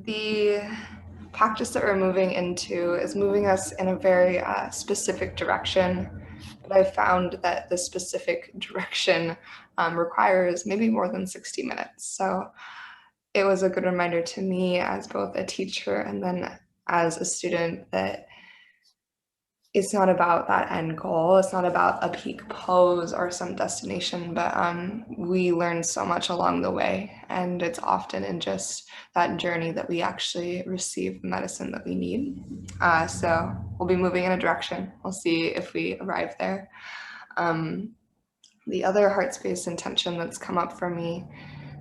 The practice that we're moving into is moving us in a very specific direction, but I found that the specific direction requires maybe more than 60 minutes. So it was a good reminder to me as both a teacher and then as a student that it's not about that end goal. It's not about a peak pose or some destination, but we learn so much along the way. And it's often in just that journey that we actually receive the medicine that we need. So we'll be moving in a direction. We'll see if we arrive there. The other heart space intention that's come up for me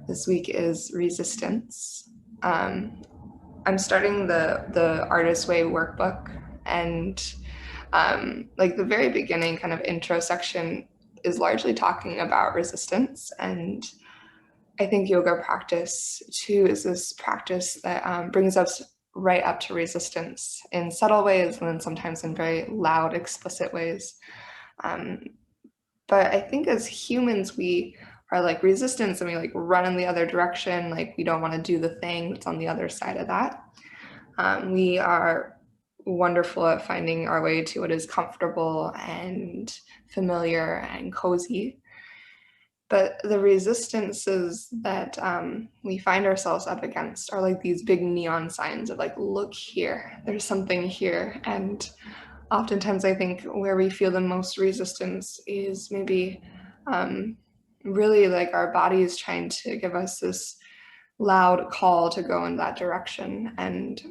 this week is resistance. I'm starting the Artist Way workbook, and like the very beginning kind of intro section is largely talking about resistance. And I think yoga practice too is this practice that brings us right up to resistance in subtle ways and then sometimes in very loud, explicit ways. But I think as humans, we are like resistance and we like run in the other direction. Like we don't want to do the thing that's on the other side of that. We are wonderful at finding our way to what is comfortable and familiar and cozy. But the resistances that we find ourselves up against are like these big neon signs of like, look here, there's something here. And oftentimes I think where we feel the most resistance is maybe really like our body is trying to give us this loud call to go in that direction. And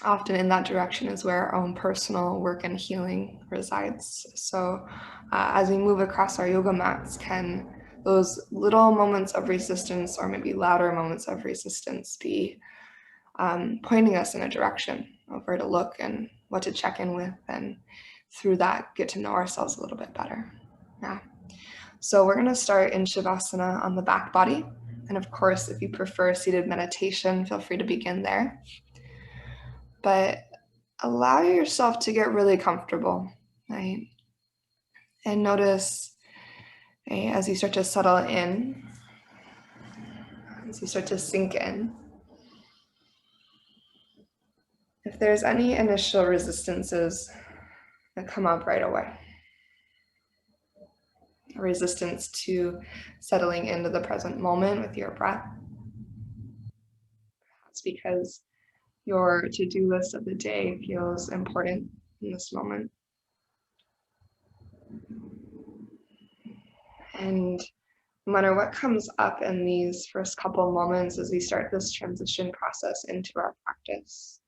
often in that direction is where our own personal work and healing resides. So as we move across our yoga mats, can those little moments of resistance or maybe louder moments of resistance be pointing us in a direction of where to look and what to check in with, and through that get to know ourselves a little bit better. Yeah. So we're going to start in Savasana on the back body. And of course, if you prefer seated meditation, feel free to begin there. But allow yourself to get really comfortable, right? And notice as you start to settle in, as you start to sink in, if there's any initial resistances that come up right away. A resistance to settling into the present moment with your breath. Perhaps because your to-do list of the day feels important in this moment. And no matter what comes up in these first couple moments as we start this transition process into our practice,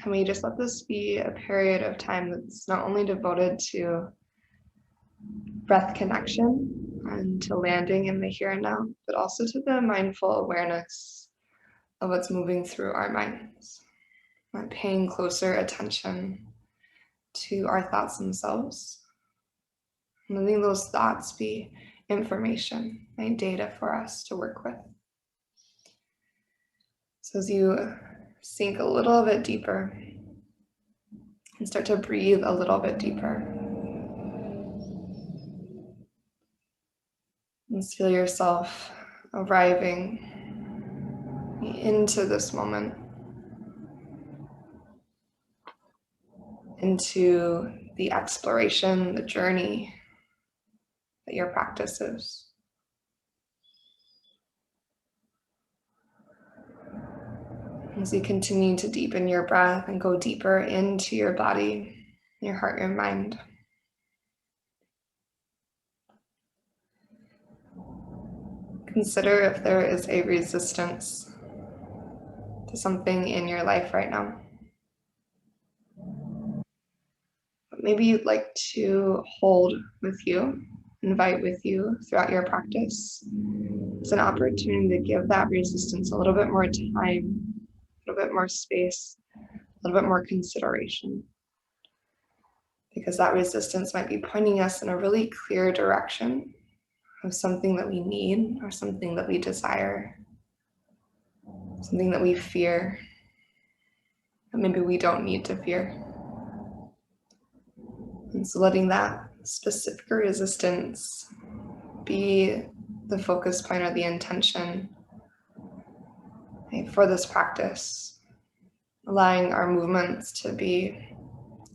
can we just let this be a period of time that's not only devoted to breath connection and to landing in the here and now, but also to the mindful awareness of what's moving through our minds, paying closer attention to our thoughts themselves, and letting those thoughts be information and data for us to work with. So as you sink a little bit deeper and start to breathe a little bit deeper, and feel yourself arriving into this moment, into the exploration, the journey that your practice is. As you continue to deepen your breath and go deeper into your body, your heart, your mind. Consider if there is a resistance to something in your life right now. Maybe you'd like to hold with you, invite with you throughout your practice. It's an opportunity to give that resistance a little bit more time, a little bit more space, a little bit more consideration. Because that resistance might be pointing us in a really clear direction of something that we need or something that we desire, something that we fear, that maybe we don't need to fear. And so letting that specific resistance be the focus point or the intention for this practice, allowing our movements to be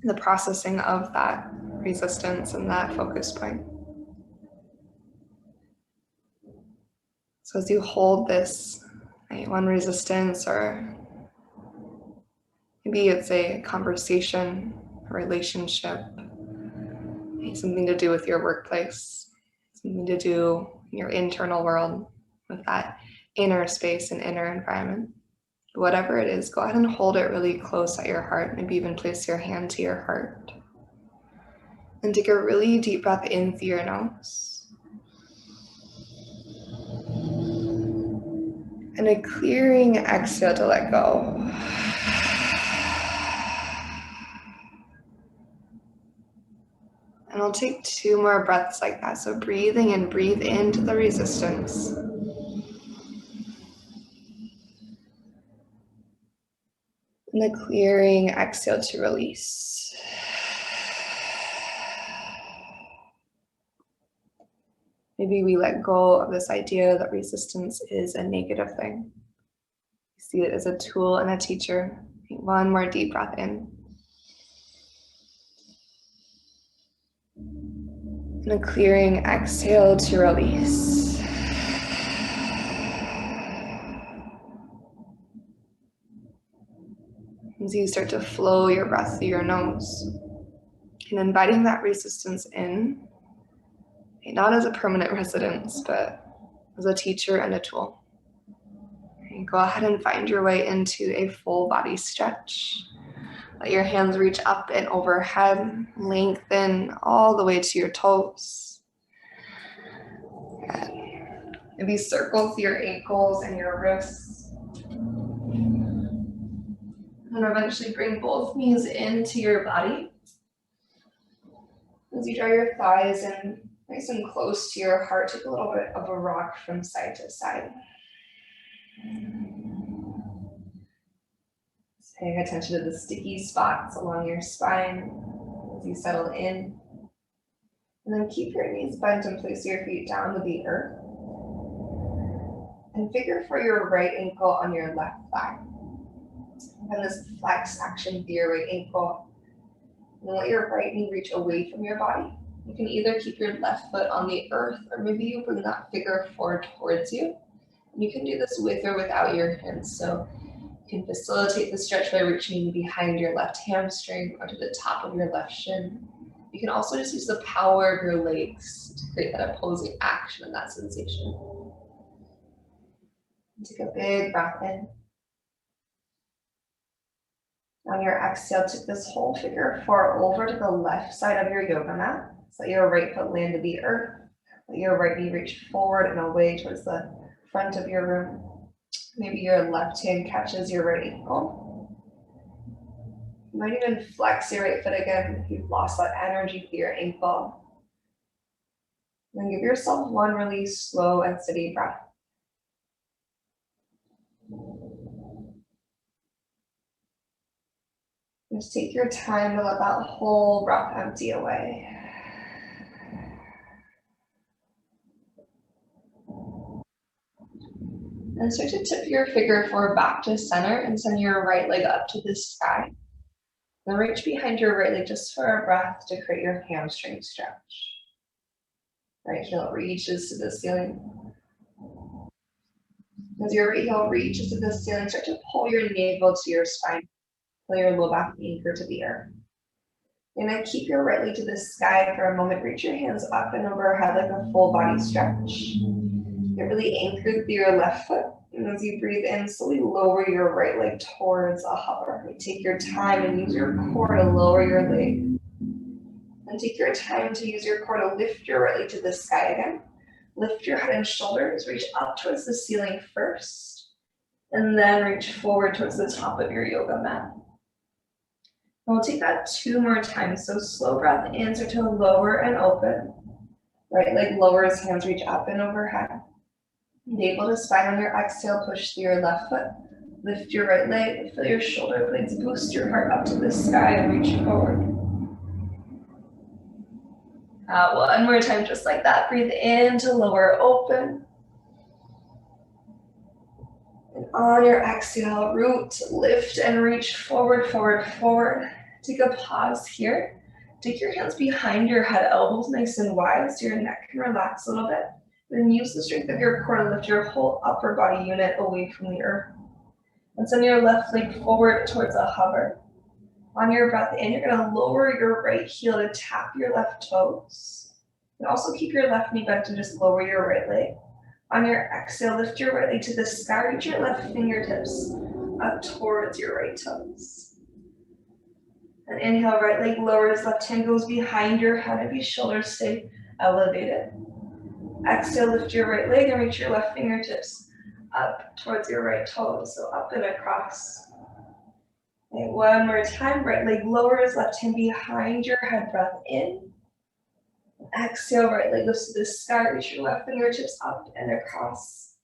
the processing of that resistance and that focus point. So as you hold this, one resistance, or maybe it's a conversation, a relationship, something to do with your workplace, something to do in your internal world with that inner space and inner environment. Whatever it is, go ahead and hold it really close at your heart. Maybe even place your hand to your heart. And take a really deep breath in through your nose. And a clearing exhale to let go. And I'll take 2 more breaths like that. So breathing in, breathe into the resistance. And the clearing exhale to release. Maybe we let go of this idea that resistance is a negative thing. We see it as a tool and a teacher. Take 1 more deep breath in. And a clearing exhale to release. As you start to flow your breath through your nose and inviting that resistance in, not as a permanent residence, but as a teacher and a tool. And go ahead and find your way into a full body stretch. Let your hands reach up and overhead, lengthen all the way to your toes. And maybe circle through your ankles and your wrists. And eventually bring both knees into your body. As you draw your thighs in nice and close to your heart, take a little bit of a rock from side to side. Just paying attention to the sticky spots along your spine as you settle in. And then keep your knees bent and place your feet down to the earth. And figure for your right ankle on your left thigh. And this flex action through your right ankle. And let your right knee reach away from your body. You can either keep your left foot on the earth, or maybe you bring that figure forward towards you. And you can do this with or without your hands. So you can facilitate the stretch by reaching behind your left hamstring or to the top of your left shin. You can also just use the power of your legs to create that opposing action and that sensation. Take a big breath in. On your exhale, take this whole figure four over to the left side of your yoga mat. So let your right foot land to the earth. Let your right knee reach forward and away towards the front of your room. Maybe your left hand catches your right ankle. You might even flex your right foot again if you've lost that energy through your ankle. Then give yourself 1 really slow and steady breath. Just take your time to let that whole breath empty away. And start to tip your figure four back to center and send your right leg up to the sky. Then reach behind your right leg just for a breath to create your hamstring stretch. Right heel reaches to the ceiling. As your right heel reaches to the ceiling, start to pull your navel to your spine. Pull your low back anchor to the earth. And then keep your right leg to the sky for a moment. Reach your hands up and overhead like a full body stretch. Get really anchored through your left foot. And as you breathe in, slowly lower your right leg towards a hover. Take your time and use your core to lower your leg. And take your time to use your core to lift your right leg to the sky again. Lift your head and shoulders. Reach up towards the ceiling first. And then reach forward towards the top of your yoga mat. And we'll take that 2 more times. So slow breath in, start to lower and open. Right leg lowers, hands reach up and overhead. Navel to spine on your exhale, push through your left foot. Lift your right leg, feel your shoulder blades, boost your heart up to the sky and reach forward. 1 more time, just like that. Breathe in to lower, open. And On your exhale, root, lift, and reach forward, forward, forward. Take a pause here. Take your hands behind your head, elbows nice and wide so your neck can relax a little bit. Then use the strength of your core to lift your whole upper body unit away from the earth. And send your left leg forward towards a hover. On your breath in, you're gonna lower your right heel to tap your left toes. And also keep your left knee bent and just lower your right leg. On your exhale, lift your right leg to the sky, reach your left fingertips up towards your right toes. And inhale, right leg lowers, left hand goes behind your head, maybe shoulders stay elevated. Exhale, lift your right leg and reach your left fingertips up towards your right toes, so up and across. Okay, one more time, right leg lowers, left hand behind your head, breath in. Exhale, right leg lifts to the sky, reach your left fingertips up and across.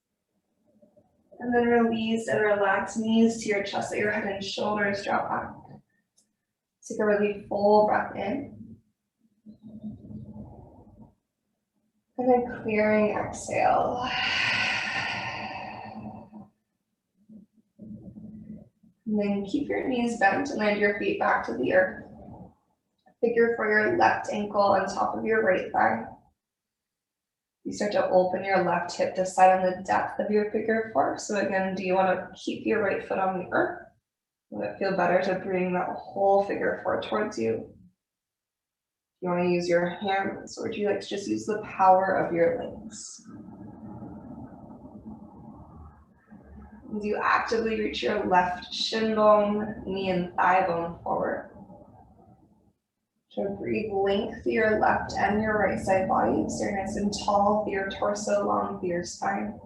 And then release and relax, knees to your chest, let your head and shoulders drop back. Take a really full breath in. And then clearing exhale. And then keep your knees bent and land your feet back to the earth. Figure for your left ankle on top of your right thigh. You start to open your left hip, decide on the depth of your figure four. So again, do you want to keep your right foot on the earth? Will it feel better to bring that whole figure four towards you? You want to use your hands, or would you like to just use the power of your legs? As you actively reach your left shin bone, knee and thigh bone forward. So breathe length through your left and your right side body. So you're nice and tall through your torso, long through your spine.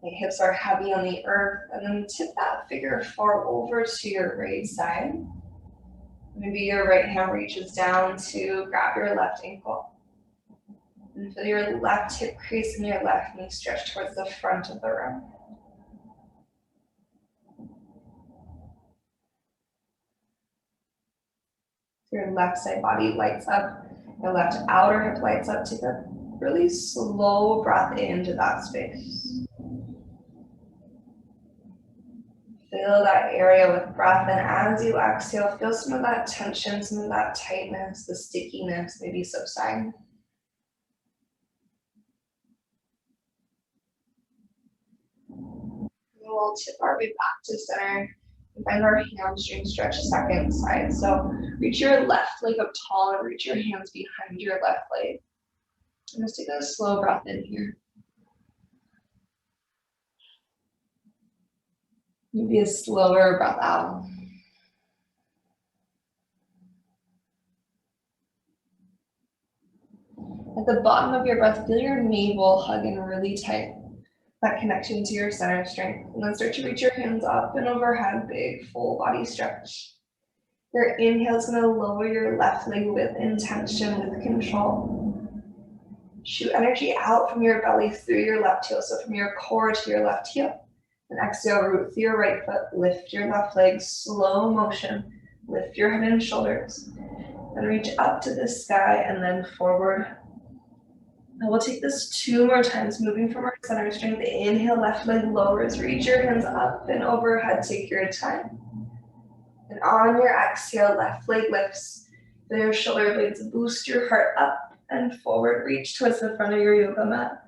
The hips are heavy on the earth, and then tip that figure four over to your right side. Maybe your right hand reaches down to grab your left ankle. And feel your left hip crease and your left knee stretch towards the front of the room. Your left side body lights up, your left outer hip lights up. Take a really slow breath into that space. Fill that area with breath, and as you exhale, feel some of that tension, some of that tightness, the stickiness maybe subside. We'll tip our way back to center and find our hamstring stretch second side. So reach your left leg up tall and reach your hands behind your left leg. And just take a slow breath in here. Maybe a slower breath out. At the bottom of your breath, feel your navel hug in really tight. That connection to your center strength. And then start to reach your hands up and overhead, big full body stretch. Your inhale is going to lower your left leg with intention, with control. Shoot energy out from your belly through your left heel, so from your core to your left heel. And exhale, root through your right foot, lift your left leg, slow motion, lift your head and shoulders. And reach up to the sky and then forward. And we'll take this 2 more times, moving from our center strength. Inhale, left leg lowers, reach your hands up and overhead, take your time. And on your exhale, left leg lifts. Feel your shoulder blades boost your heart up and forward, reach towards the front of your yoga mat.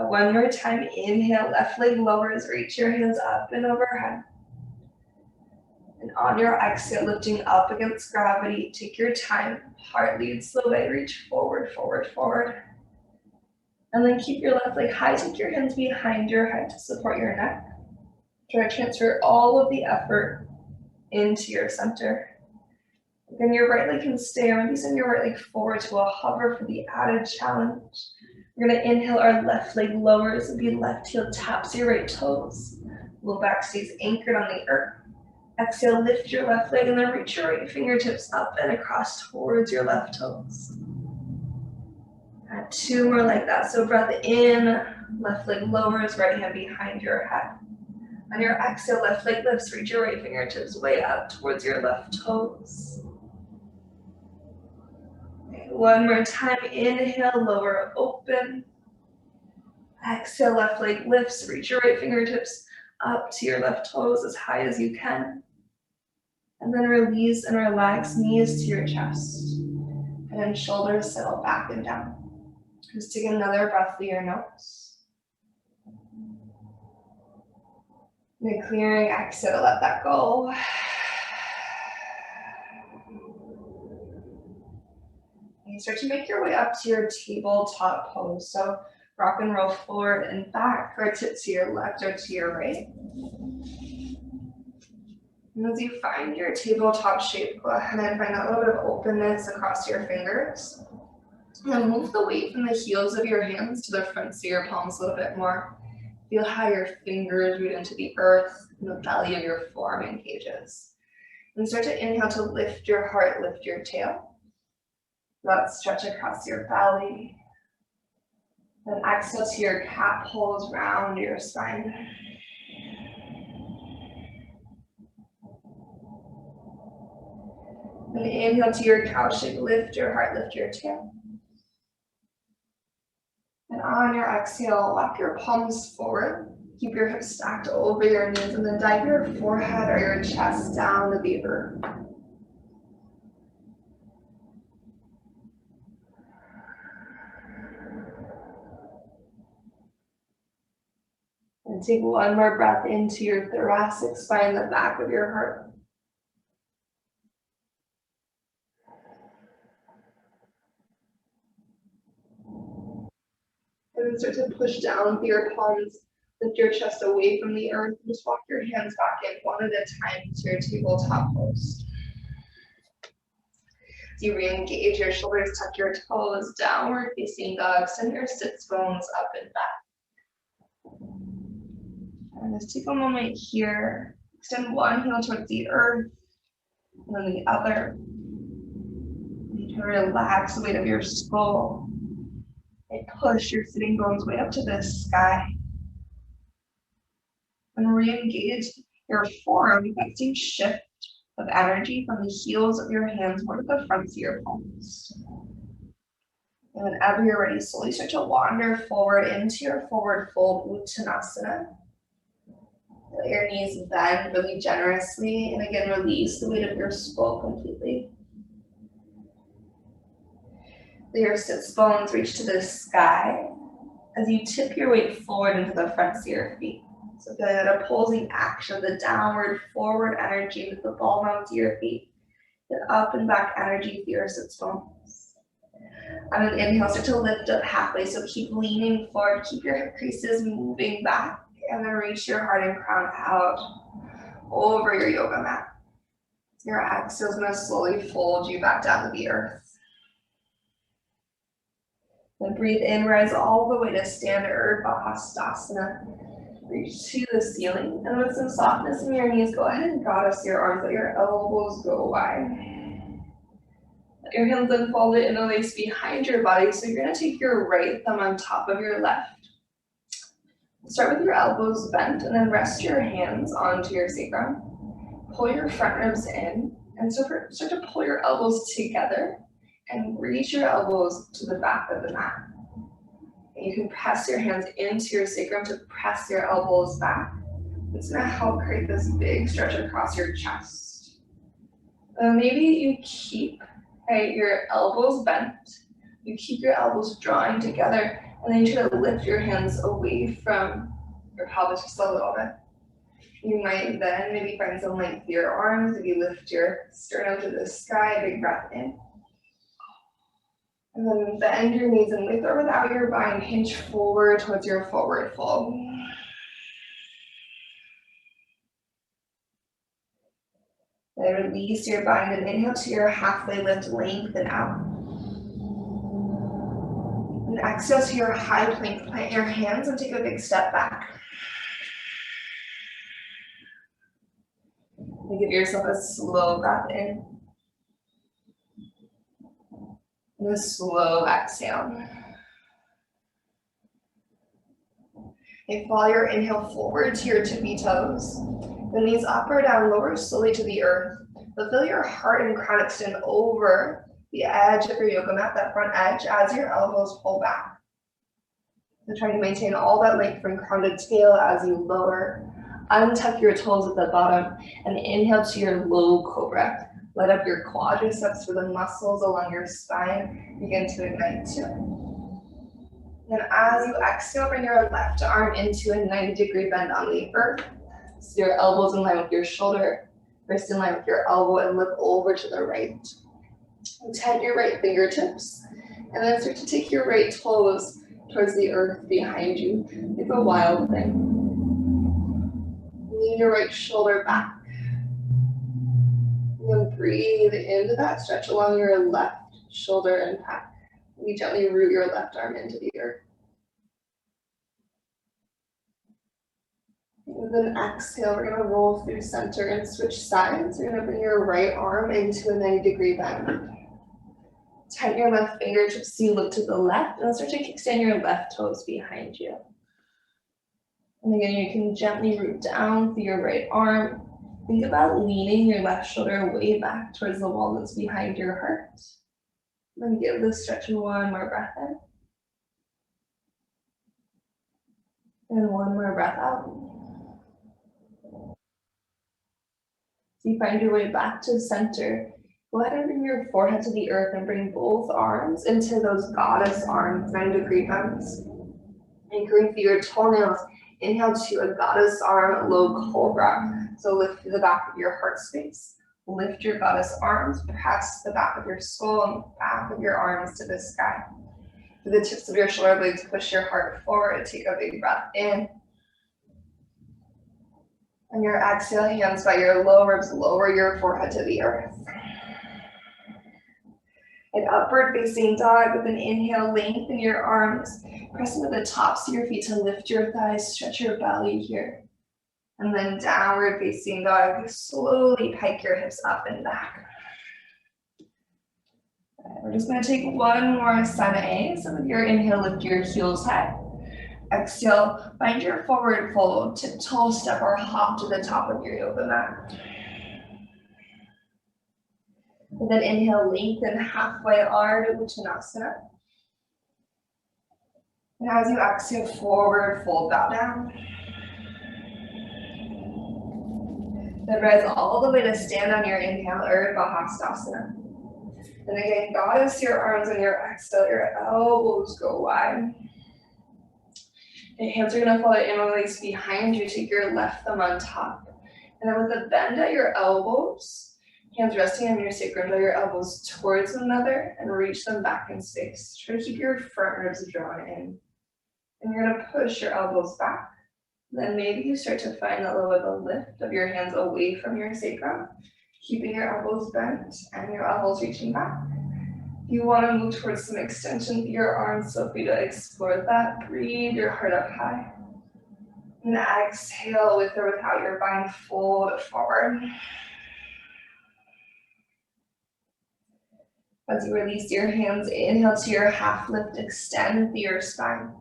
One more time, inhale, left leg lowers, reach your hands up and overhead. And on your exhale, lifting up against gravity, take your time, heart leads the way, reach forward, forward, forward. And then keep your left leg high, take your hands behind your head to support your neck. Try to transfer all of the effort into your center. Then your right leg can stay, or maybe send your right leg forward to a hover for the added challenge. We're gonna inhale, our left leg lowers, and the left heel taps your right toes. Low back stays anchored on the earth. Exhale, lift your left leg and then reach your right fingertips up and across towards your left toes. Add 2 more like that. So breath in, left leg lowers, right hand behind your head. On your exhale, left leg lifts, reach your right fingertips way up towards your left toes. Okay, 1 more time, inhale, lower, open. Exhale, left leg lifts. Reach your right fingertips up to your left toes as high as you can. And then release and relax knees to your chest. And then shoulders settle back and down. Just take another breath through your nose. And then clearing exhale to let that go. And you start to make your way up to your tabletop pose. So rock and roll forward and back, or tip to your left or to your right. And as you find your tabletop shape, go ahead and find that little bit of openness across your fingers. And then move the weight from the heels of your hands to the fronts of your palms a little bit more. Feel how your fingers root into the earth and the belly of your forearm engages. And start to inhale to lift your heart, lift your tail. Let stretch across your belly. Then exhale to your cat pose, round your spine. And inhale to your cow shape, lift your heart, lift your tail. And on your exhale, walk your palms forward. Keep your hips stacked over your knees and then dive your forehead or your chest down to the earth. And take one more breath into your thoracic spine, the back of your heart. And then start to push down with your palms, lift your chest away from the earth. Just walk your hands back in one at a time to your tabletop pose. As you re-engage your shoulders, tuck your toes, downward facing dog, send your sits bones up and back. And just take a moment here, extend one heel towards the earth, and then the other. You can relax the weight of your skull. And push your sitting bones way up to the sky. And re-engage your forearm with that same shift of energy from the heels of your hands more to the fronts of your palms. And whenever you're ready, slowly start to wander forward into your forward fold, Uttanasana. Let your knees bend really generously, and again, release the weight of your skull completely. Let your sits bones reach to the sky as you tip your weight forward into the fronts of your feet. So feel that opposing action, the downward forward energy with the ball round to your feet, the up and back energy with your sits bones. On an inhale, start to lift up halfway, so keep leaning forward, keep your hip creases moving back, and then reach your heart and crown out over your yoga mat. Your exhale is going to slowly fold you back down to the earth. Then breathe in, rise all the way to standard Urdhva. Reach to the ceiling, and with some softness in your knees, go ahead and goddess your arms, let your elbows go wide. Let your hands unfold it in the lace behind your body, so you're going to take your right thumb on top of your left. Start with your elbows bent, and then rest your hands onto your sacrum. Pull your front ribs in, and start to pull your elbows together, and reach your elbows to the back of the mat. And you can press your hands into your sacrum to press your elbows back. It's going to help create this big stretch across your chest. Maybe you keep your elbows bent. You keep your elbows drawing together, and then you try to lift your hands away from your pelvis just a little bit. You might then maybe find some length to your arms. If you lift your sternum to the sky, big breath in. And then bend your knees and with or without your bind, hinge forward towards your forward fold. Then release your bind and inhale to your halfway lift, lengthen out. And exhale to your high plank, plant your hands and take a big step back. And give yourself a slow breath in. And a slow exhale. And follow your inhale forward to your tippy toes. The knees up or down, lower slowly to the earth. But feel your heart and crown extend over the edge of your yoga mat, that front edge, as your elbows pull back. So try to maintain all that length from crown to tail as you lower. Untuck your toes at the bottom and inhale to your low cobra. Let up your quadriceps for the muscles along your spine. Begin to ignite too. Then as you exhale, bring your left arm into a 90-degree bend on the earth. So your elbows in line with your shoulder, wrist in line with your elbow, and look over to the right. Tighten your right fingertips, and then start to take your right toes towards the earth behind you. Like a wild thing. Lean your right shoulder back. And then breathe into that stretch along your left shoulder and back. You gently root your left arm into the earth. With an exhale, we're going to roll through center and switch sides. You're going to bring your right arm into a 90-degree bend. Tighten your left fingertips so you look to the left, and start to extend your left toes behind you. And again, you can gently root down through your right arm. Think about leaning your left shoulder way back towards the wall that's behind your heart. Then give this stretch one more breath in. And one more breath out. So you find your way back to center. Go ahead and bring your forehead to the earth and bring both arms into those goddess arms, 90-degree bends. Anchoring through your toenails, inhale to a goddess arm, low cobra. So lift through the back of your heart space. Lift your goddess arms, press the back of your skull and back of your arms to the sky. Through the tips of your shoulder blades, push your heart forward. Take a big breath in. On your exhale, hands by your low ribs, lower your forehead to the earth. An upward facing dog with an inhale, lengthen your arms, press into the tops of your feet to lift your thighs, stretch your belly here. And then downward facing dog, slowly pike your hips up and back. We're just going to take one more Sana A. So with your inhale, lift your heels high. Exhale, find your forward fold, tiptoe, step, or hop to the top of your yoga mat. And then inhale, lengthen halfway arm to Uttanasana. And as you exhale, forward fold, bow down. Then rise all the way to stand on your inhale, Urdhva Hastasana. And again, goddess your arms on your exhale, your elbows go wide. Your hands are going to follow in legs behind you. Take your left thumb on top. And then with a bend at your elbows, hands resting on your sacrum, draw your elbows towards one another and reach them back in space. Try to keep your front ribs drawn in. And you're going to push your elbows back. Then maybe you start to find a little bit of a lift of your hands away from your sacrum, keeping your elbows bent and your elbows reaching back. If you want to move towards some extension through your arms, feel free to explore that. Breathe your heart up high. And exhale with or without your bind, fold forward. As you release your hands, inhale to your half lift, extend through your spine.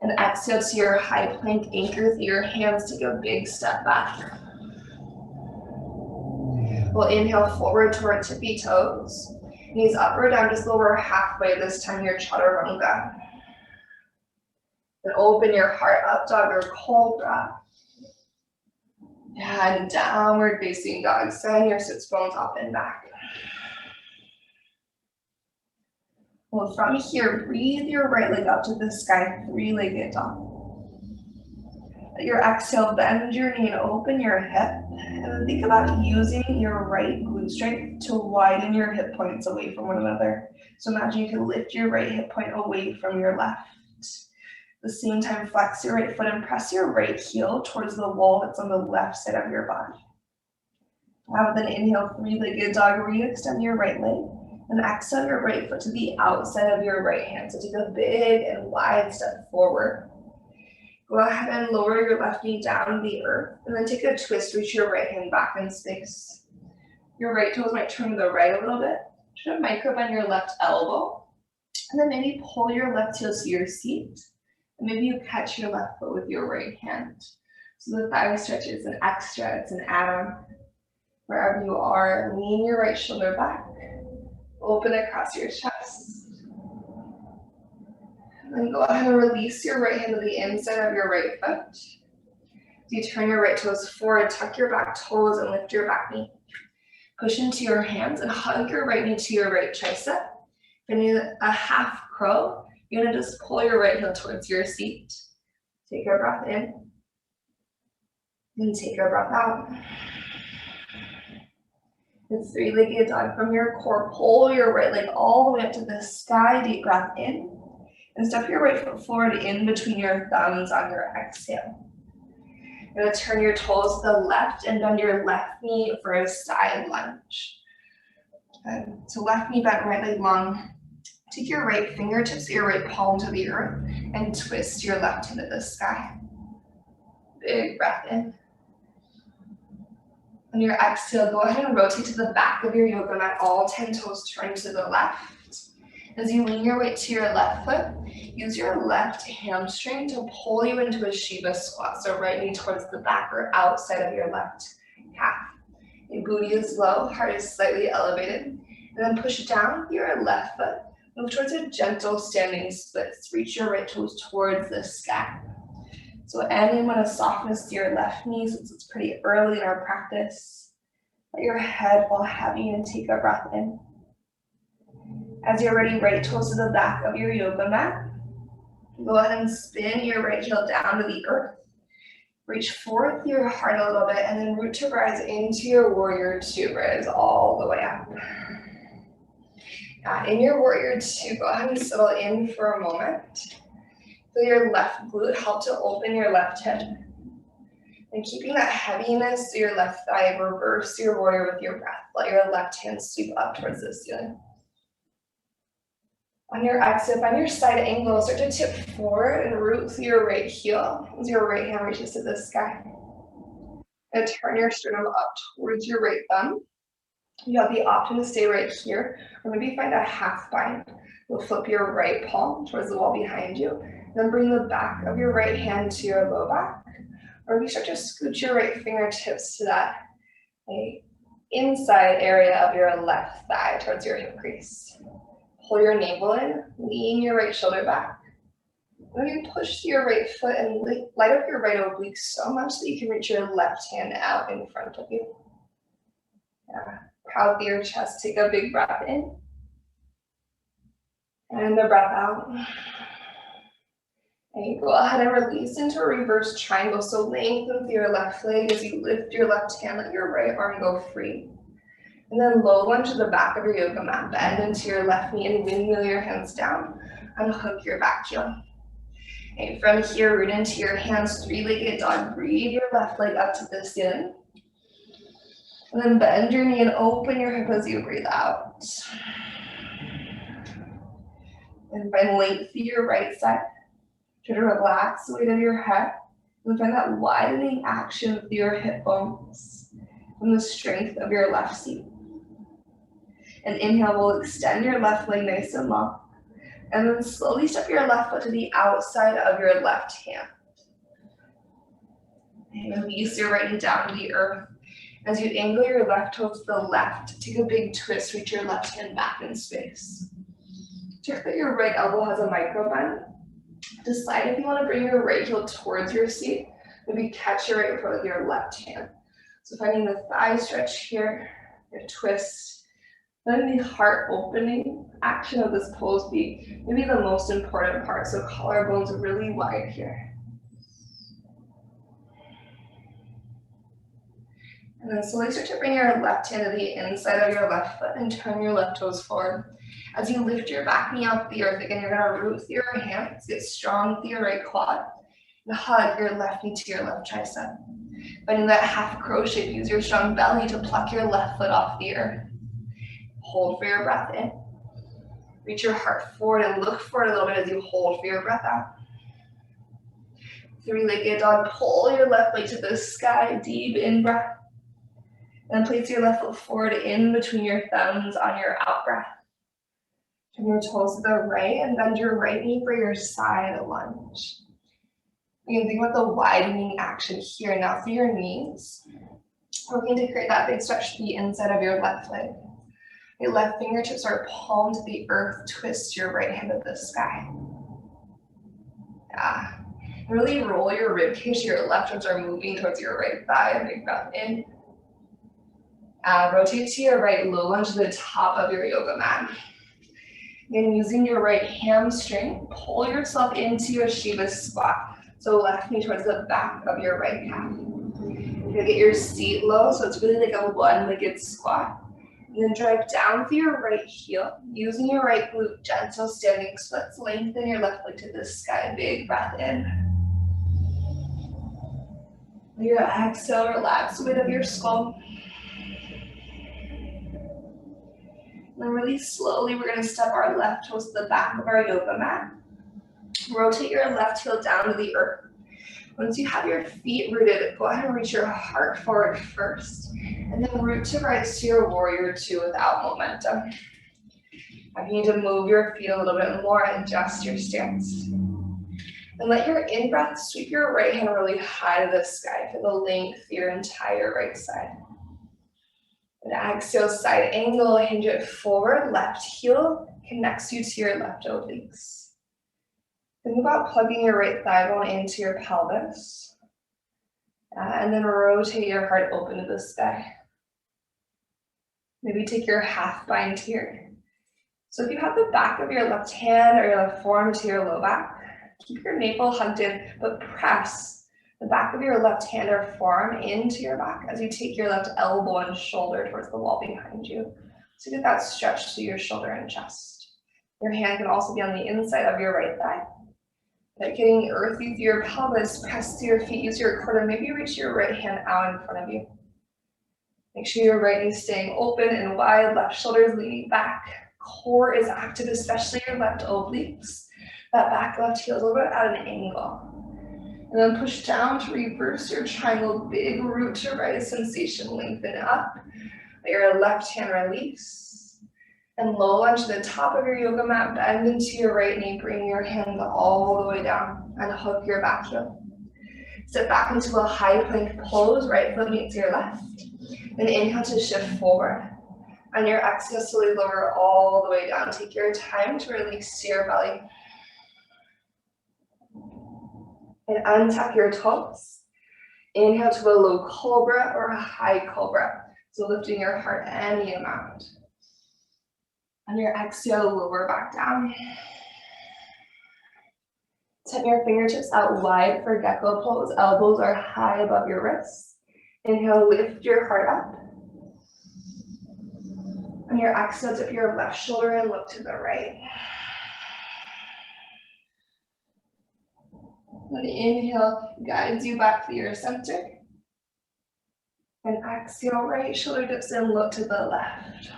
And exhale to your high plank, anchor through your hands, take a big step back. We'll inhale forward toward tippy toes. Knees up or down, just lower halfway, this time your chaturanga. Then open your heart up, dog or cobra. And downward facing dog, send your sits bones up and back. Well, from here, breathe your right leg up to the sky, three-legged dog. At your exhale, bend your knee and open your hip. And then think about using your right glute strength to widen your hip points away from one another. So imagine you can lift your right hip point away from your left. At the same time, flex your right foot and press your right heel towards the wall that's on the left side of your body. Now with an inhale, three-legged dog, re-extend your right leg. And extend your right foot to the outside of your right hand. So take a big and wide step forward. Go ahead and lower your left knee down to the earth. And then take a twist, reach your right hand back in space. Your right toes might turn to the right a little bit. Try to micro bend your left elbow. And then maybe pull your left heel to your seat. And maybe you catch your left foot with your right hand. So the thigh stretch is an extra, it's an add-on. Wherever you are, lean your right shoulder back. Open across your chest. Then go ahead and release your right hand to the inside of your right foot. You turn your right toes forward, tuck your back toes, and lift your back knee. Push into your hands and hug your right knee to your right tricep. Finding a half crow, you're gonna just pull your right heel towards your seat. Take a breath in, and take a breath out. It's three-legged dog from your core. Pull your right leg all the way up to the sky. Deep breath in. And step your right foot forward in between your thumbs on your exhale. You're going to turn your toes to the left and bend your left knee for a side lunge. Good. So left knee bent, right leg long. Take your right fingertips, your right palm to the earth, and twist your left hand to the sky. Big breath in. On your exhale, go ahead and rotate to the back of your yoga mat, all 10 toes turn to the left. As you lean your weight to your left foot, use your left hamstring to pull you into a Sheba Squat, so right knee towards the back or outside of your left calf. Your booty is low, heart is slightly elevated, and then push down your left foot. Move towards a gentle standing splits. Reach your right toes towards the sky. So ending with a softness to your left knee, since it's pretty early in our practice. Let your head fall heavy and take a breath in. As you're ready, right toes to the back of your yoga mat. Go ahead and spin your right heel down to the earth. Reach forward with your heart a little bit, and then root to rise into your warrior two, rise all the way up. In your warrior two, go ahead and settle in for a moment. Feel your left glute help to open your left hip. And keeping that heaviness to your left thigh, reverse your warrior with your breath. Let your left hand sweep up towards the ceiling. On your exhale, find your side angle, start to tip forward and root through your right heel as your right hand reaches to the sky. And turn your sternum up towards your right thumb. You have the option to stay right here, or maybe find a half bind. You'll flip your right palm towards the wall behind you, then bring the back of your right hand to your low back, or you start to scoot your right fingertips to that inside area of your left thigh towards your hip crease. Pull your navel in, lean your right shoulder back. Then you push your right foot and light up your right oblique so much that you can reach your left hand out in front of you. Yeah. Proud through your chest, take a big breath in. And a breath out. And you go ahead and release into a reverse triangle. So lengthen through your left leg as you lift your left hand, let your right arm go free. And then low lunge to the back of your yoga mat. Bend into your left knee and windmill your hands down. Unhook your back heel. And from here, root into your hands, three-legged dog. Breathe your left leg up to the ceiling. And then bend your knee and open your hip as you breathe out. And find length through your right side. Try to relax the weight of your head. And find that widening action through your hip bones and the strength of your left seat. And inhale, we'll extend your left leg nice and long. And then slowly step your left foot to the outside of your left hand. And release your right knee down to the earth. As you angle your left toe to the left, take a big twist, reach your left hand back in space. Check that your right elbow has a micro bend. Decide if you want to bring your right heel towards your seat. Maybe catch your right foot with your left hand. So finding the thigh stretch here, your twist. Letting the heart opening action of this pose be maybe the most important part. So collarbones are really wide here. And then slowly start to bring your left hand to the inside of your left foot and turn your left toes forward. As you lift your back knee off the earth, again, you're gonna root through your hands, get strong through your right quad, and hug your left knee to your left tricep. Finding that half crow shape, use your strong belly to pluck your left foot off the earth. Hold for your breath in. Reach your heart forward and look forward a little bit as you hold for your breath out. Three-legged dog, pull your left leg to the sky, deep in breath. Then place your left foot forward in between your thumbs on your out breath. Turn your toes to the right and bend your right knee for your side lunge. You can think about the widening action here. Now for your knees, we're going to create that big stretch to the inside of your left leg. Your left fingertips are palm to the earth. Twist your right hand to the sky. Yeah. Really roll your rib cage. Your left ribs are moving towards your right thigh. Big breath in. Rotate to your right, low lunge to the top of your yoga mat. And using your right hamstring, pull yourself into your Sheba Squat. So left knee towards the back of your right calf. You're gonna get your seat low, so it's really like a one-legged squat. And then drive down through your right heel, using your right glute, gentle standing splits. Lengthen your left leg to the sky. Big breath in. Your exhale, relax the weight of your skull. And then really slowly, we're gonna step our left toes to the back of our yoga mat. Rotate your left heel down to the earth. Once you have your feet rooted, go ahead and reach your heart forward first. And then root to right to your warrior two without momentum. If you need to move your feet a little bit more, adjust your stance. And let your in-breath sweep your right hand really high to the sky for the length of your entire right side. And exhale, side angle, hinge it forward, left heel connects you to your left obliques. Think about plugging your right thigh bone into your pelvis. And then rotate your heart open to the sky. Maybe take your half bind here. So if you have the back of your left hand or your left forearm to your low back, keep your navel hugged in, but press the back of your left hand or forearm into your back as you take your left elbow and shoulder towards the wall behind you. So get that stretch to your shoulder and chest. Your hand can also be on the inside of your right thigh. Like getting earthy through your pelvis, press through your feet, use your core to maybe reach your right hand out in front of you. Make sure your right knee is staying open and wide, left shoulder is leaning back. Core is active, especially your left obliques. That back left heel is a little bit at an angle. And then push down to reverse your triangle, big root to right sensation, lengthen up. Let your left hand release. And low lunge to the top of your yoga mat, bend into your right knee, bring your hands all the way down and hook your back heel. Step back into a high plank pose, right foot meets your left. Then inhale to shift forward. On your exhale, slowly lower all the way down. Take your time to release to your belly. And untuck your toes. Inhale to a low cobra or a high cobra. So lifting your heart any amount. On your exhale, lower back down. Tip your fingertips out wide for gecko pose. Elbows are high above your wrists. Inhale, lift your heart up. On your exhale, dip your left shoulder and look to the right. Then inhale guides you back to your center. And exhale, right shoulder dips in, look to the left.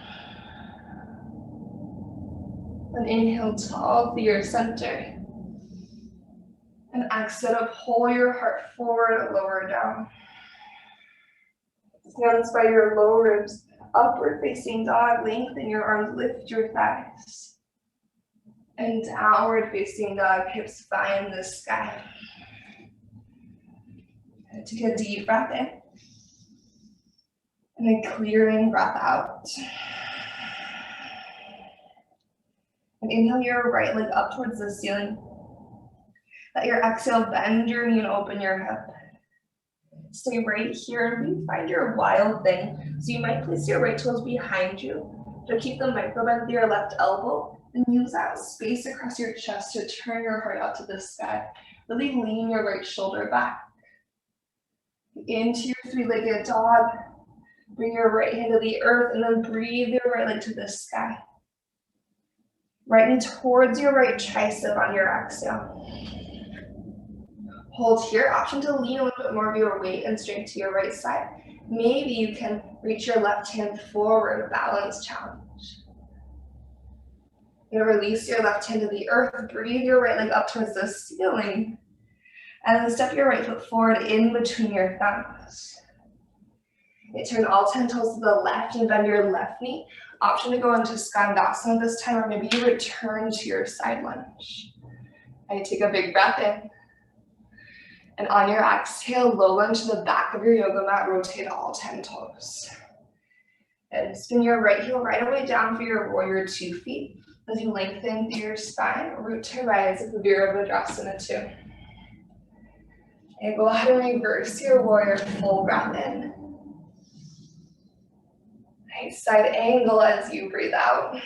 And inhale, tall to your center. And exhale to pull your heart forward, lower down. Hands by your low ribs, upward facing dog, lengthen your arms, lift your thighs. And downward facing dog, hips find the sky. Take a deep breath in. And a clearing breath out. And inhale your right leg up towards the ceiling. Let your exhale bend your knee and open your hip. Stay right here and we find your wild thing. So you might place your right toes behind you to keep the micro bend to your left elbow and use that space across your chest to turn your heart out to the sky. Really lean your right shoulder back. Into your three-legged dog. Bring your right hand to the earth and then breathe your right leg to the sky. Right knee towards your right tricep on your exhale. Hold here, option to lean a little bit more of your weight and strength to your right side. Maybe you can reach your left hand forward, balance challenge. You'll release your left hand to the earth, breathe your right leg up towards the ceiling, and then step your right foot forward in between your thumbs. Turn all 10 toes to the left and bend your left knee. Option to go into Skandasana this time, or maybe you return to your side lunge. And take a big breath in. And on your exhale, low lunge to the back of your yoga mat, rotate all 10 toes. And spin your right heel right away down for your warrior 2 feet. As you lengthen through your spine, root to rise, Virabhadrasana 2. And go ahead and reverse your warrior full breath in. Nice side angle as you breathe out.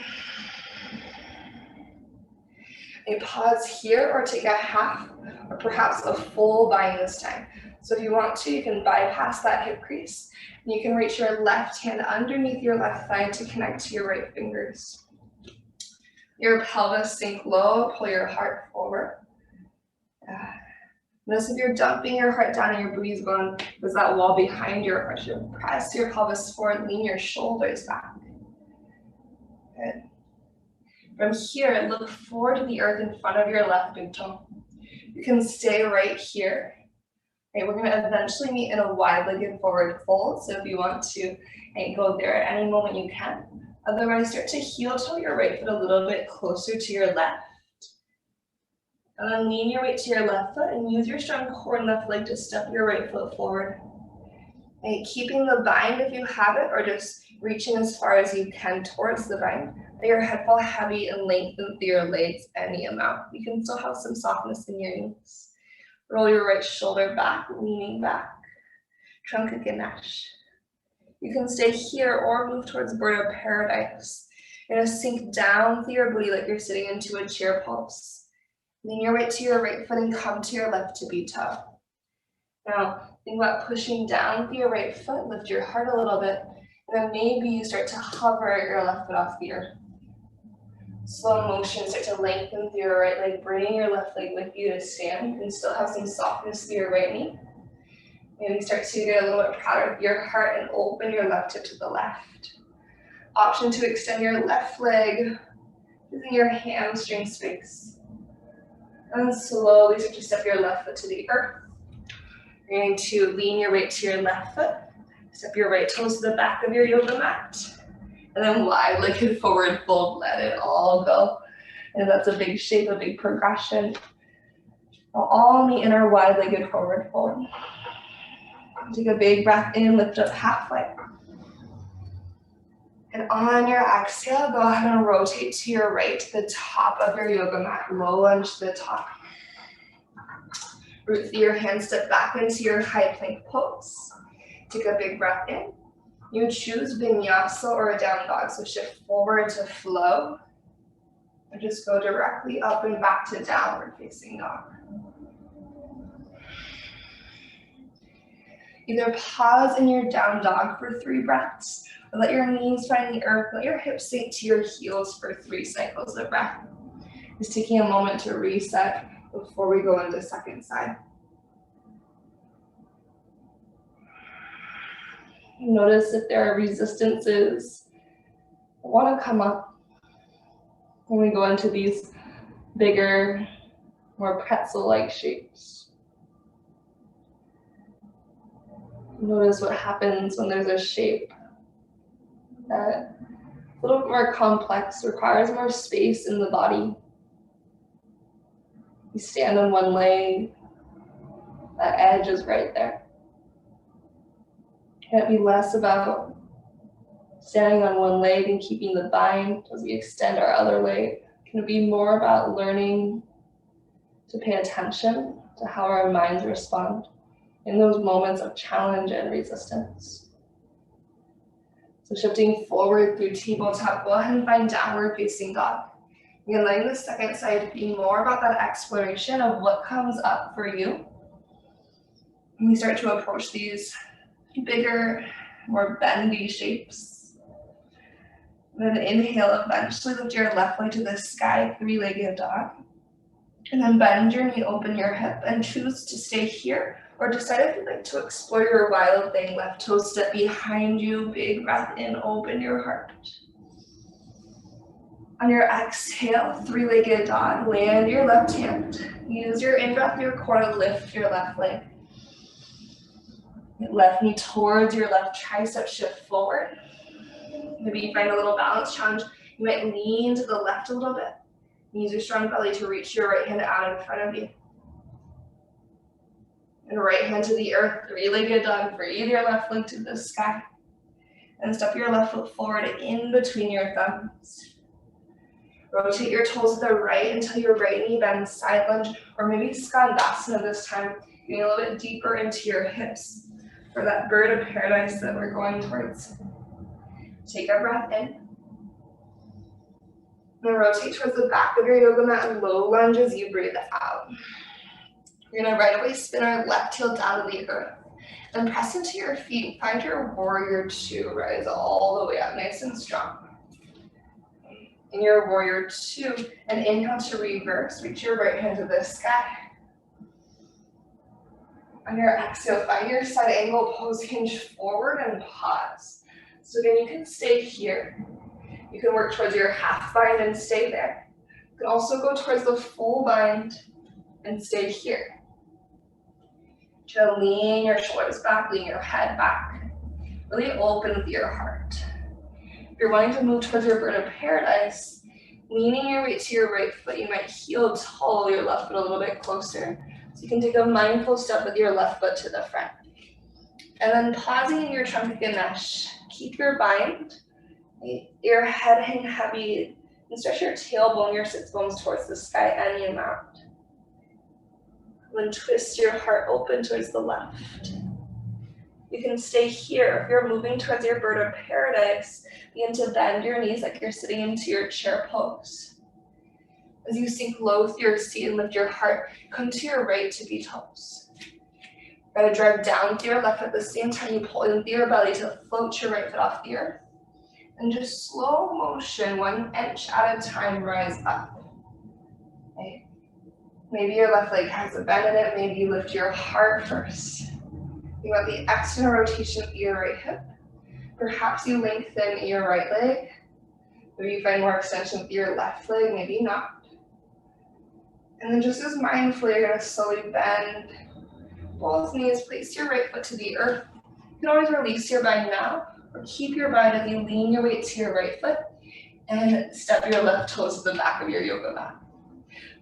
A pause here or take a half or perhaps a full bind this time. So if you want to, you can bypass that hip crease and you can reach your left hand underneath your left thigh to connect to your right fingers. Your pelvis sink low, pull your heart forward. Notice if you're dumping your heart down and your booty's going, there's that wall behind your heart. You press your pelvis forward, lean your shoulders back. Good. From here, look forward to the earth in front of your left big toe. You can stay right here. Okay, we're going to eventually meet in a wide-legged forward fold. So if you want to go there at any moment, you can. Otherwise, start to heel toe your right foot a little bit closer to your left. And then lean your weight to your left foot and use your strong core and left leg to step your right foot forward. Okay, keeping the bind if you have it, or just reaching as far as you can towards the bind. Let your head fall heavy and lengthen through your legs any amount. You can still have some softness in your knees. Roll your right shoulder back, leaning back. Trunk Ganesh. You can stay here or move towards bird of paradise. You're going to sink down through your booty like you're sitting into a chair pulse. Lean your weight to your right foot and come to your left tippy toe. Now, think about pushing down with your right foot, lift your heart a little bit, and then maybe you start to hover your left foot off the earth. Slow motion, start to lengthen through your right leg, bringing your left leg with you to stand. You can still have some softness through your right knee. Maybe start to get a little bit prouder of your heart and open your left hip to the left. Option to extend your left leg using your hamstring space. And slowly start to step your left foot to the earth. You're going to lean your weight to your left foot. Step your right toes to the back of your yoga mat. And then wide-legged forward fold, let it all go. And that's a big shape, a big progression. All meet in our wide-legged forward fold. Take a big breath in, lift up halfway. And on your exhale, go ahead and rotate to your right, to the top of your yoga mat. Low lunge to the top. Root through your hands, step back into your high plank pose. Take a big breath in. You choose Vinyasa or a down dog, so shift forward to flow. Or just go directly up and back to downward facing dog. Either pause in your down dog for 3 breaths, or let your knees find the earth, let your hips sink to your heels for 3 cycles of breath. Just taking a moment to reset before we go into the second side. Notice if there are resistances that want to come up when we go into these bigger, more pretzel-like shapes. Notice what happens when there's a shape that a little bit more complex, requires more space in the body. You stand on one leg, that edge is right there. Can it be less about standing on one leg and keeping the bind as we extend our other leg? Can it be more about learning to pay attention to how our minds respond in those moments of challenge and resistance? So shifting forward through tabletop, go ahead and find downward facing dog. You're letting the second side be more about that exploration of what comes up for you. And we start to approach these bigger, more bendy shapes. And then inhale, eventually lift your left leg to the sky, 3-legged dog. And then bend your knee, open your hip, and choose to stay here, or decide if you'd like to explore your wild thing. Left toe step behind you, big breath in, open your heart. On your exhale, 3-legged dog, land your left hand. Use your in-breath, your core to lift your left leg. Left knee towards your left tricep, shift forward. Maybe you find a little balance challenge. You might lean to the left a little bit. Use your strong belly to reach your right hand out in front of you. And right hand to the earth, 3-legged dog. Breathe your left leg to the sky. And step your left foot forward in between your thumbs. Rotate your toes to the right until your right knee bends, side lunge, or maybe Skandasana this time, getting a little bit deeper into your hips for that bird of paradise that we're going towards. Take a breath in. Then rotate towards the back of your yoga mat and low lunge as you breathe out. You're gonna right away spin our left heel down to the earth. Then press into your feet. Find your warrior two. Rise all the way up, nice and strong. In your warrior two, and inhale to reverse. Reach your right hand to the sky. On your exhale, find your side angle pose, hinge forward and pause. So again, you can stay here. You can work towards your half bind and stay there. You can also go towards the full bind and stay here. Try to lean your shoulders back, lean your head back. Really open with your heart. If you're wanting to move towards your bird of paradise, leaning your weight to your right foot, you might heel toe your left foot a little bit closer. So you can take a mindful step with your left foot to the front. And then pausing in your Chandra Ganesh, keep your bind, your head hang heavy, and stretch your tailbone, your sits bones towards the sky and your mat. Then twist your heart open towards the left. You can stay here. If you're moving towards your bird of paradise, begin to bend your knees like you're sitting into your chair pose. As you sink low through your seat and lift your heart, come to your right tippy toes. You're going to drive down through your left at the same time you pull in through your belly to float your right foot off the earth. And just slow motion, 1 inch at a time, rise up. Okay. Maybe your left leg has a bend in it. Maybe you lift your heart first. Think about the external rotation of your right hip. Perhaps you lengthen your right leg. Maybe you find more extension with your left leg, maybe not. And then just as mindfully, you're going to slowly bend both knees. Place your right foot to the earth. You can always release your bind now, or keep your bind as you lean your weight to your right foot and step your left toes to the back of your yoga mat.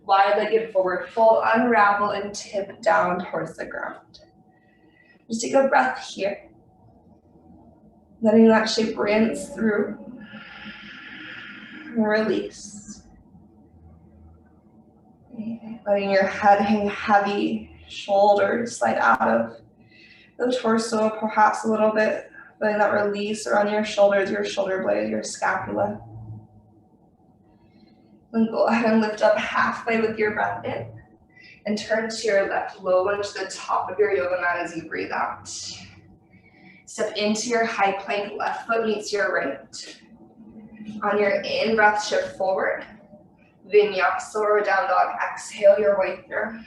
Wide-legged forward fold, unravel and tip down towards the ground. Just take a breath here. Letting that shape rinse through. And release. Letting your head hang heavy, shoulders slide out of the torso, perhaps a little bit. Letting that release around your shoulders, your shoulder blade, your scapula. Then go ahead and lift up halfway with your breath in. And turn to your left, low lunge to the top of your yoga mat as you breathe out. Step into your high plank, left foot meets your right. On your in-breath, shift forward. Vinyasa or down dog, exhale your way through.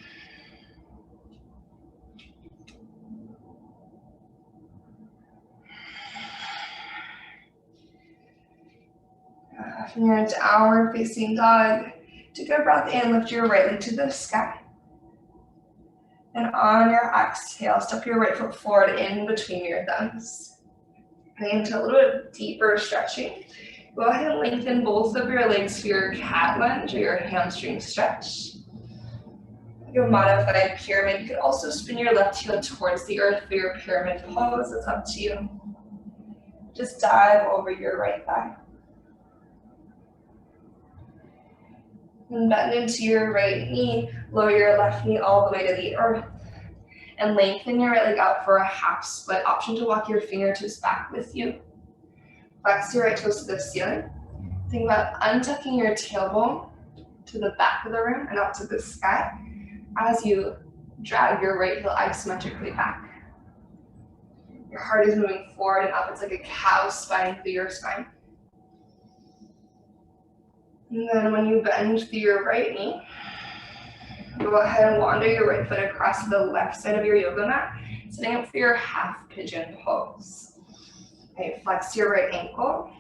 From your downward facing dog, take a breath in, lift your right leg to the sky. And on your exhale, step your right foot forward in between your thumbs. And into a little bit deeper stretching. Go ahead and lengthen both of your legs for your cat lunge or your hamstring stretch. Your modified pyramid. You could also spin your left heel towards the earth for your pyramid pose. It's up to you. Just dive over your right thigh. And bend into your right knee, lower your left knee all the way to the earth. And lengthen your right leg out for a half split. Option to walk your fingertips back with you. Flex your right toes to the ceiling. Think about untucking your tailbone to the back of the room and out to the sky as you drag your right heel isometrically back. Your heart is moving forward and up. It's like a cow spine through your spine. And then when you bend through your right knee, go ahead and wander your right foot across to the left side of your yoga mat, setting up for your half pigeon pose. Okay, flex your right ankle.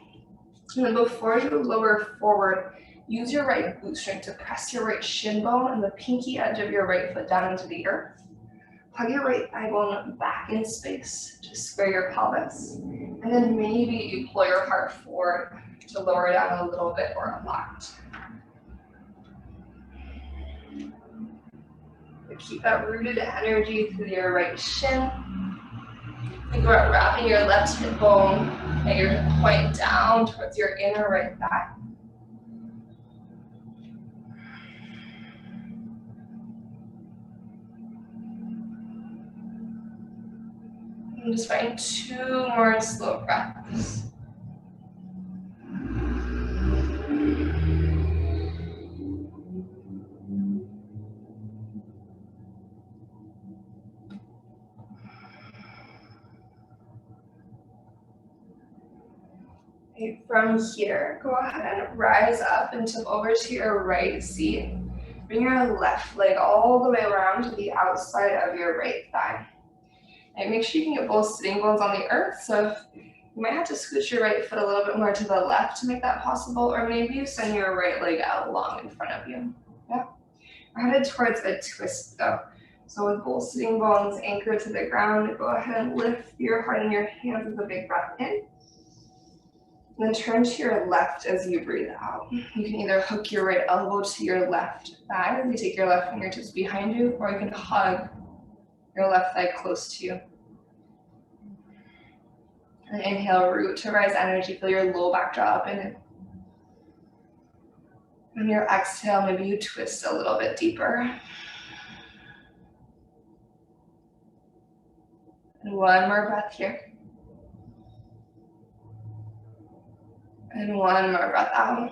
And then before you lower forward, use your right glute strength to press your right shin bone and the pinky edge of your right foot down into the earth. Plug your right thigh bone back in space to square your pelvis. And then maybe you pull your heart forward to lower it down a little bit or a lot. Keep that rooted energy through your right shin. Think about wrapping your left hip bone and your hip point down towards your inner right thigh. And just find 2 more slow breaths. Okay, from here, go ahead and rise up and tip over to your right seat. Bring your left leg all the way around to the outside of your right thigh. And make sure you can get both sitting bones on the earth. So you might have to scooch your right foot a little bit more to the left to make that possible, or maybe you send your right leg out long in front of you. Yeah. We're headed towards a twist though. So with both sitting bones anchored to the ground, go ahead and lift your heart and your hands with a big breath in. And then turn to your left as you breathe out. You can either hook your right elbow to your left thigh, you take your left fingertips behind you, or you can hug your left thigh close to you. And inhale, root to rise energy, feel your low back draw up and in. And your exhale, maybe you twist a little bit deeper. And one more breath here. And one more breath out.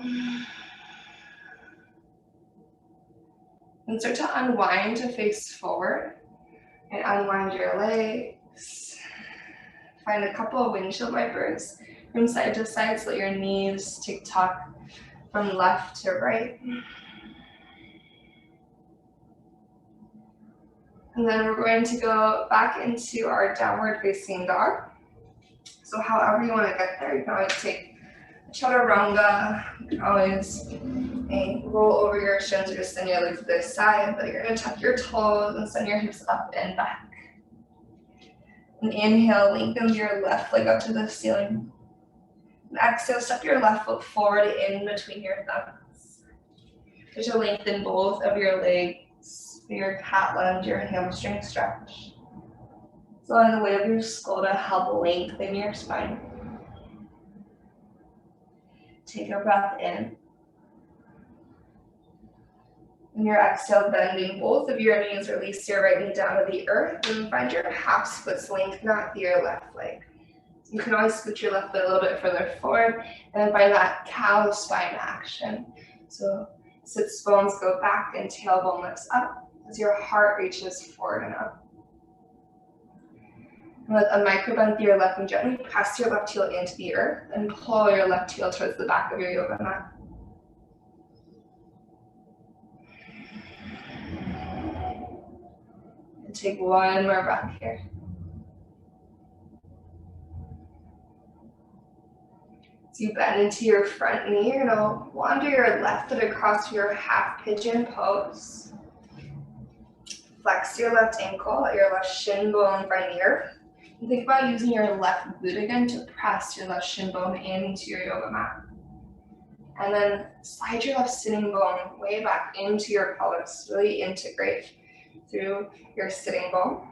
And start to unwind to face forward. And unwind your legs. Find a couple of windshield wipers from side to side so that your knees tick-tock from left to right. And then we're going to go back into our downward facing dog. So however you want to get there, you can always take chaturanga, you can always roll over your shins or just send your legs to the side, but you're going to tuck your toes and send your hips up and back. And inhale, lengthen your left leg up to the ceiling. And exhale, step your left foot forward in between your thumbs. Try to lengthen both of your legs, your cat lunge, your hamstring stretch. So on the weight of your skull to help lengthen your spine. Take a breath in. And your exhale, bending both of your knees, release your right knee down to the earth, and find your half splits lengthen out through your left leg. You can always scoot your left foot a little bit further forward, and then find that cow spine action. So sits bones go back and tailbone lifts up as your heart reaches forward and up. And with a micro bend through your left knee, gently press your left heel into the earth and pull your left heel towards the back of your yoga mat. And take one more breath here. So you bend into your front knee, you're gonna wander your left foot across your half pigeon pose. Flex your left ankle, let your left shin bone find the earth. And think about using your left boot again to press your left shin bone into your yoga mat. And then slide your left sitting bone way back into your pelvis. Really integrate through your sitting bone.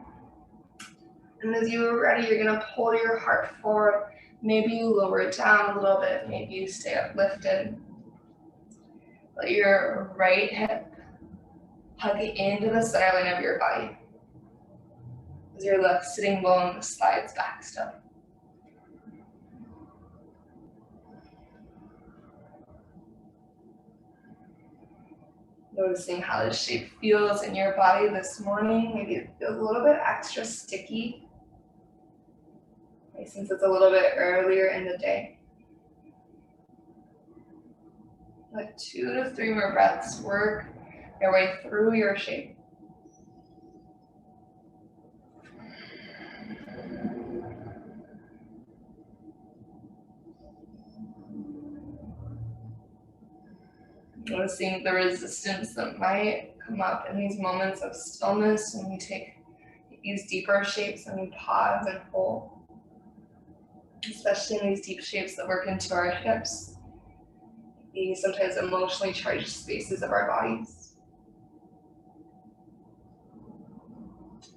And as you're ready, you're gonna pull your heart forward. Maybe you lower it down a little bit. Maybe you stay uplifted. Let your right hip hug into the center line of your body. As your left sitting bone slides back still. Noticing how this shape feels in your body this morning. Maybe it feels a little bit extra sticky, since it's a little bit earlier in the day. Let 2 to 3 more breaths work your way through your shape. Noticing the resistance that might come up in these moments of stillness when we take these deeper shapes and we pause and hold. Especially in these deep shapes that work into our hips, these sometimes emotionally charged spaces of our bodies.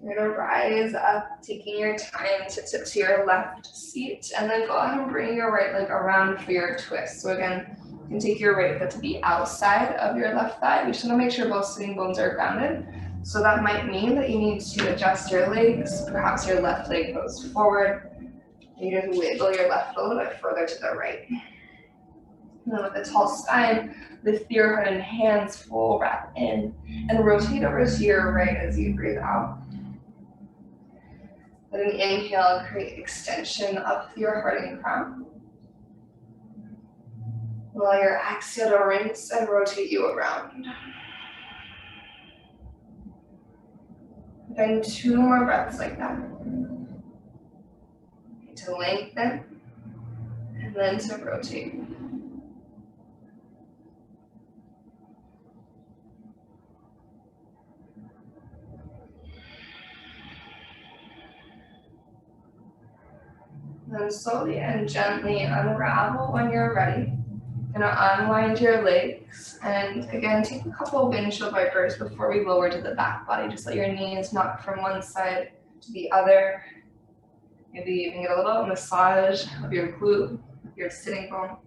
You're gonna rise up, taking your time to tip to your left seat, and then go ahead and bring your right leg around for your twist. So again, you can take your right foot to the outside of your left thigh. We just wanna make sure both sitting bones are grounded. So that might mean that you need to adjust your legs. Perhaps your left leg goes forward. You just wiggle your left a little bit further to the right. And then with a tall spine, lift your heart and hands, full breath in, and rotate over to your right as you breathe out. Let an inhale create extension up your heart and crown. Allow your exhale to rinse and rotate you around. Then 2 more breaths like that. To lengthen and then to rotate. Then slowly and gently unravel when you're ready. Gonna unwind your legs, and again, take a couple of windshield wipers before we lower to the back body. Just let your knees knock from one side to the other. Maybe even get a little massage of your glute, your sitting bone.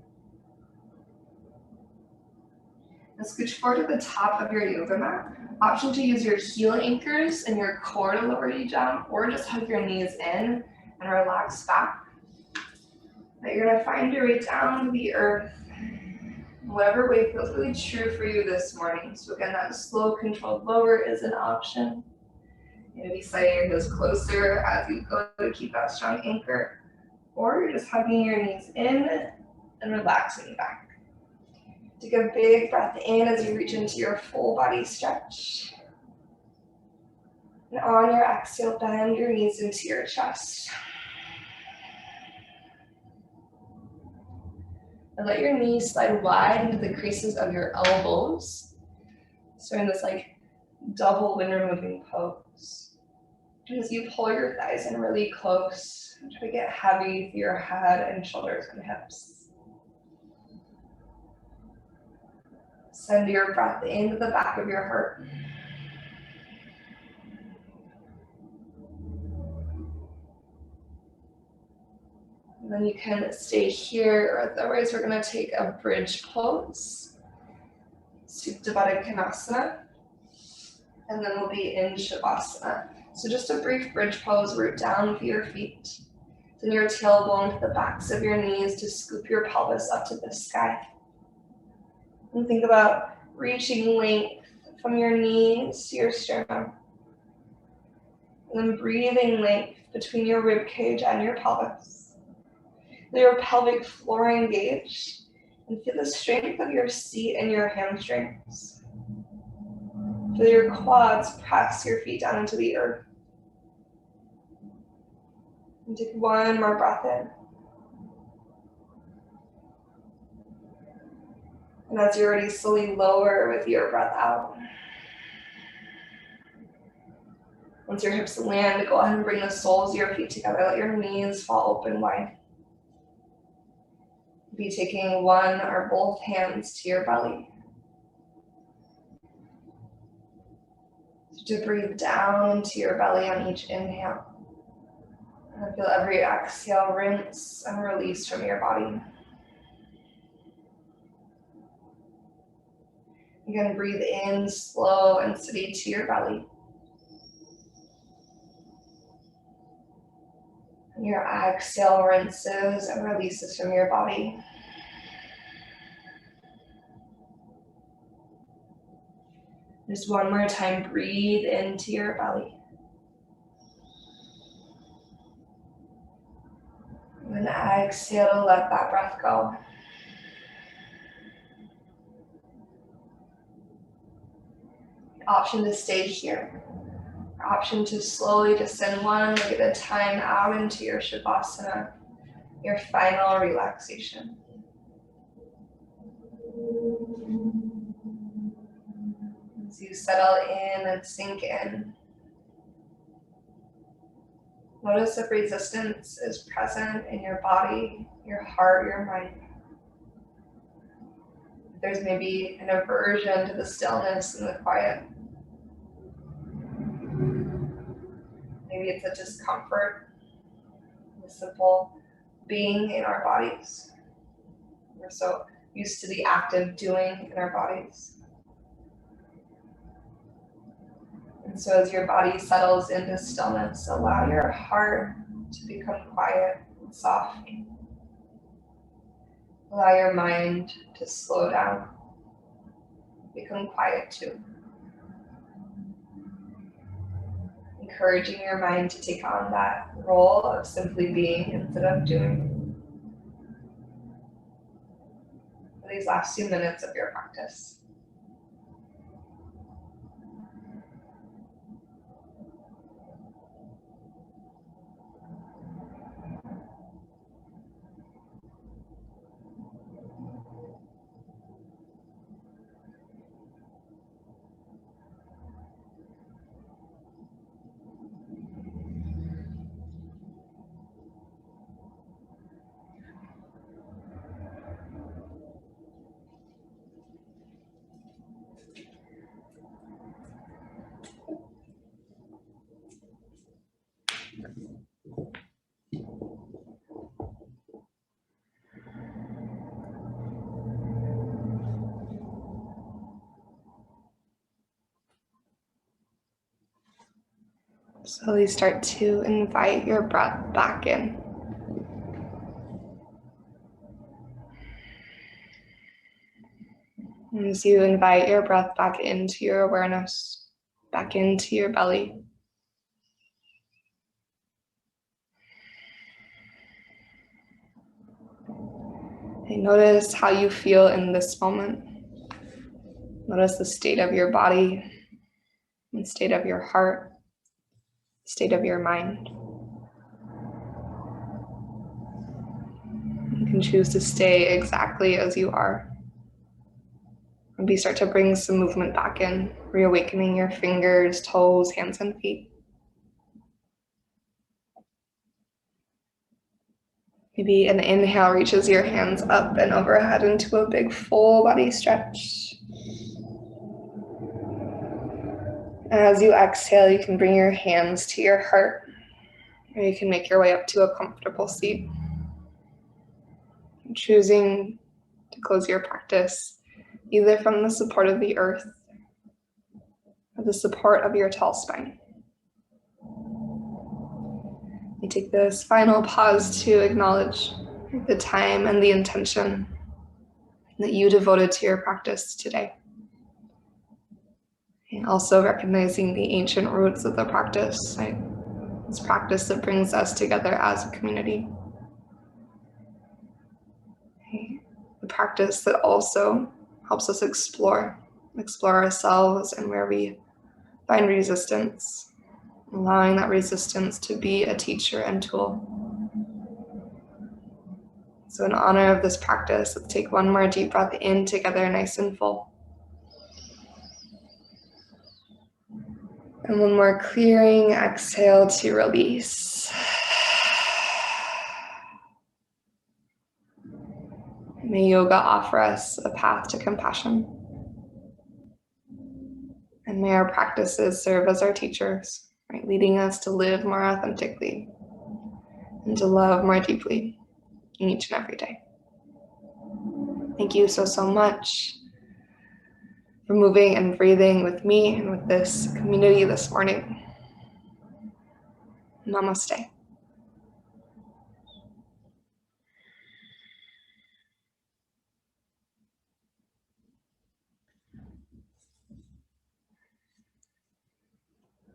And scooch forward to the top of your yoga mat. Option to use your heel anchors and your core to lower you down, or just hug your knees in and relax back. Now you're gonna find your way down to the earth, whatever way feels really true for you this morning. So again, that slow, controlled lower is an option. Maybe sliding your heels closer as you go to keep that strong anchor, or you're just hugging your knees in and relaxing back. Take a big breath in as you reach into your full body stretch. And on your exhale, bend your knees into your chest. And let your knees slide wide into the creases of your elbows. So in this like double wind removing pose. And as you pull your thighs in really close, try to get heavy through your head and shoulders and hips. Send your breath into the back of your heart. And then you can stay here, or otherwise we're going to take a bridge pose. Supta Baddha Konasana. And then we'll be in Shavasana. So just a brief bridge pose, root down for your feet. Then your tailbone to the backs of your knees to scoop your pelvis up to the sky. And think about reaching length from your knees to your sternum. And then breathing length between your rib cage and your pelvis. Let your pelvic floor engage and feel the strength of your seat and your hamstrings. Feel your quads press your feet down into the earth. And take one more breath in. And as you're ready, slowly lower with your breath out. Once your hips land, go ahead and bring the soles of your feet together. Let your knees fall open wide. Be taking one or both hands to your belly. To breathe down to your belly on each inhale. And feel every exhale rinse and release from your body. Again, breathe in slow and steady to your belly. And your exhale rinses and releases from your body. Just one more time, breathe into your belly. And then exhale to let that breath go. Option to stay here. Option to slowly descend one leg at a time out into your Shavasana, your final relaxation. As you settle in and sink in, notice if resistance is present in your body, your heart, your mind. If there's maybe an aversion to the stillness and the quiet. Maybe it's a discomfort, the simple being in our bodies. We're so used to the active doing in our bodies. And so as your body settles into stillness, allow your heart to become quiet and soft. Allow your mind to slow down, become quiet too. Encouraging your mind to take on that role of simply being instead of doing for these last few minutes of your practice. Slowly start to invite your breath back in. As you invite your breath back into your awareness, back into your belly, and notice how you feel in this moment. Notice the state of your body, the state of your heart, the state of your mind. You can choose to stay exactly as you are. Maybe start to bring some movement back in, reawakening your fingers, toes, hands, and feet. Maybe an inhale reaches your hands up and overhead into a big full body stretch. As you exhale, you can bring your hands to your heart, or you can make your way up to a comfortable seat. Choosing to close your practice either from the support of the earth or the support of your tall spine. You take this final pause to acknowledge the time and the intention that you devoted to your practice today. And also recognizing the ancient roots of the practice, right? This practice that brings us together as a community. The practice that also helps us explore ourselves and where we find resistance, allowing that resistance to be a teacher and tool. So in honor of this practice, let's take one more deep breath in together, nice and full. And one more clearing exhale to release. May yoga offer us a path to compassion. And may our practices serve as our teachers, right, leading us to live more authentically and to love more deeply each and every day. Thank you so much for moving and breathing with me and with this community this morning. Namaste.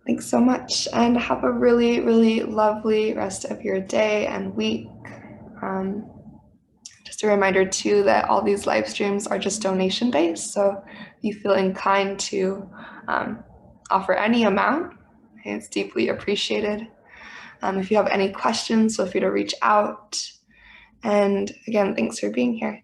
Thanks so much, and have a really, really lovely rest of your day and week. Just a reminder too that all these live streams are just donation based, so if you feel inclined to offer any amount, it's deeply appreciated. If you have any questions, feel free to reach out. And again, thanks for being here.